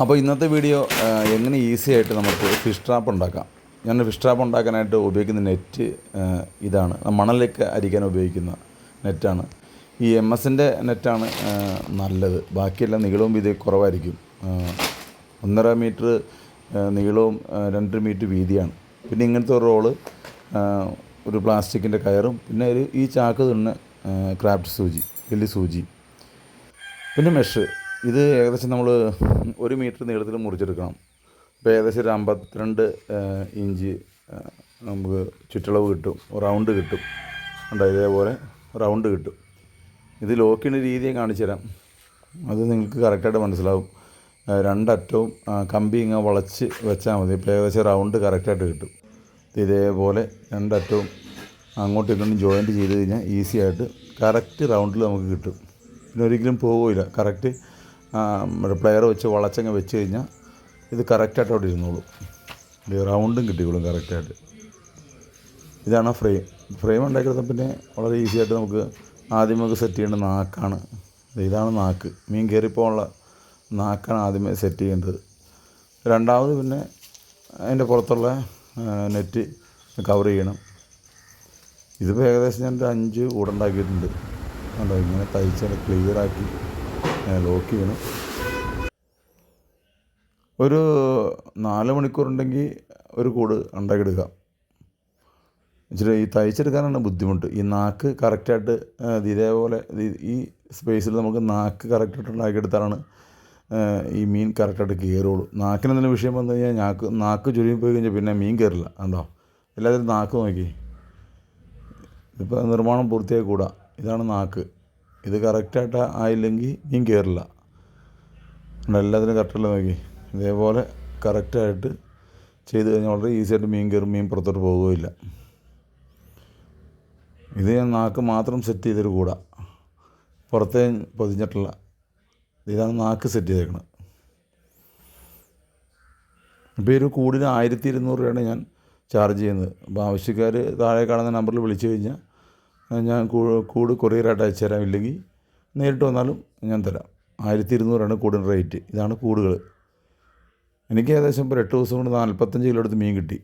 അപ്പോൾ ഇന്നത്തെ വീഡിയോ എങ്ങനെ ഈസി ആയിട്ട് നമുക്ക് ഫിഷ് ട്രാപ്പ് ഉണ്ടാക്കാം. ഞാൻ ഫിഷ് ട്രാപ്പ് ഉണ്ടാക്കാനായിട്ട് ഉപയോഗിക്കുന്ന നെറ്റ് ഇതാണ്. മണലൊക്കെ അരിക്കാൻ ഉപയോഗിക്കുന്ന നെറ്റാണ്. ഈ MS-ൻ്റെ നെറ്റാണ് നല്ലത്. ബാക്കിയെല്ലാം നീളവും വീതിയും കുറവായിരിക്കും. 1.5 മീറ്റർ നീളവും 2 മീറ്റർ വീതിയാണ്. പിന്നെ ഇങ്ങനത്തെ ഒരു റോള്, ഒരു പ്ലാസ്റ്റിക്കിൻ്റെ കയറും, പിന്നെ ഈ ചാക്ക് തന്നെ ക്രാഫ്റ്റ് സൂചി, വലിയ സൂചി, പിന്നെ മെഷ്. ഇത് ഏകദേശം നമ്മൾ 1 മീറ്റർ നീളത്തിൽ മുറിച്ചെടുക്കണം. ഇപ്പോൾ ഏകദേശം ഒരു 52 ഇഞ്ച് നമുക്ക് ചുറ്റളവ് കിട്ടും, റൗണ്ട് കിട്ടും. ഉണ്ടോ? ഇതേപോലെ റൗണ്ട് കിട്ടും. ഇത് ലോക്ക് ചെയ്യുന്ന രീതിയെ കാണിച്ചു തരാം. അത് നിങ്ങൾക്ക് കറക്റ്റായിട്ട് മനസ്സിലാവും. രണ്ടറ്റവും കമ്പി ഇങ്ങനെ വളച്ച് വെച്ചാൽ മതി. ഇപ്പോൾ ഏകദേശം റൗണ്ട് കറക്റ്റായിട്ട് കിട്ടും. ഇതേപോലെ രണ്ടറ്റവും അങ്ങോട്ടും ഇങ്ങോട്ടും ജോയിൻറ്റ് ചെയ്ത് കഴിഞ്ഞാൽ ഈസി ആയിട്ട് കറക്റ്റ് റൗണ്ടിൽ നമുക്ക് കിട്ടും. പിന്നെ ഒരിക്കലും പോകില്ല. കറക്റ്റ് പ്ലെയർ വെച്ച് വളച്ചങ്ങ് വെച്ച് കഴിഞ്ഞാൽ ഇത് കറക്റ്റായിട്ട് അവിടെ ഇരുന്നോളും. ഇത് റൗണ്ടും കിട്ടിക്കോളും കറക്റ്റായിട്ട്. ഇതാണ് ഫ്രെയിം ഉണ്ടാക്കിയെടുത്താൽ പിന്നെ വളരെ ഈസി ആയിട്ട് നമുക്ക് ആദ്യം നമുക്ക് സെറ്റ് ചെയ്യേണ്ട നാക്കാണ്. ഇതാണ് നാക്ക്. മീൻ കയറിപ്പോകാനുള്ള നാക്കാണ് ആദ്യമേ സെറ്റ് ചെയ്യേണ്ടത്. രണ്ടാമത് പിന്നെ അതിൻ്റെ പുറത്തുള്ള നെറ്റ് കവർ ചെയ്യണം. ഇതിപ്പോൾ ഏകദേശം ഞാൻ 5 കൂടുണ്ടാക്കിയിട്ടുണ്ട്. കണ്ടോ? ഇങ്ങനെ തയ്ച്ച് ക്ലിയറാക്കി ലോക്ക് ചെയ്യണം. ഒരു 4 മണിക്കൂറുണ്ടെങ്കിൽ ഒരു കൂട് ഉണ്ടാക്കിയെടുക്കാം. ഇച്ചിരി ഈ തയ്ച്ചെടുക്കാനാണ് ബുദ്ധിമുട്ട്. ഈ നാക്ക് കറക്റ്റായിട്ട് ഇതേപോലെ ഈ സ്പേസിൽ നമുക്ക് നാക്ക് കറക്റ്റായിട്ട് ഉണ്ടാക്കിയെടുത്താലാണ് ഈ മീൻ കറക്റ്റായിട്ട് കയറുള്ളൂ. നാക്കിന് എന്തെങ്കിലും വിഷയം വന്നു കഴിഞ്ഞാൽ നാക്ക് ചുരുങ്ങി പോയി കഴിഞ്ഞാൽ പിന്നെ മീൻ കയറില്ല. കണ്ടോ? എല്ലാത്തിനും നാക്ക് നോക്കി. ഇതിപ്പോൾ നിർമ്മാണം പൂർത്തിയായി കൂടാ. ഇതാണ് നാക്ക്. ഇത് കറക്റ്റായിട്ട് ആയില്ലെങ്കിൽ മീൻ കയറില്ല. എല്ലാത്തിനും കറക്റ്റല്ല നോക്കി. ഇതേപോലെ കറക്റ്റായിട്ട് ചെയ്ത് കഴിഞ്ഞാൽ വളരെ ഈസിയായിട്ട് മീൻ കയറും. മീൻ പുറത്തോട്ട് പോകുകയില്ല. ഇത് ഞാൻ നാക്ക് മാത്രം സെറ്റ് ചെയ്തൊരു കൂടാ, പുറത്തേ പൊതിഞ്ഞിട്ടുള്ള. ഇതാണ് നാക്ക് സെറ്റ് ചെയ്തേക്കുന്നത്. ഇപ്പോൾ ഈ ഒരു കൂടിന് 1200 രൂപയാണ് ഞാൻ ചാർജ് ചെയ്യുന്നത്. അപ്പോൾ ആവശ്യക്കാർ താഴെ കാണുന്ന നമ്പറിൽ വിളിച്ചു കഴിഞ്ഞാൽ ഞാൻ കൂട് കൊറിയറായിട്ട് അയച്ചു തരാം. ഇല്ലെങ്കിൽ നേരിട്ട് വന്നാലും ഞാൻ തരാം. 1200 കൂടിന് റേറ്റ്. ഇതാണ് കൂടുകൾ. എനിക്ക് ഏകദേശം ഇപ്പോൾ 8 ദിവസം കൊണ്ട് 45 കിലോ എടുത്ത് മീൻ കിട്ടി.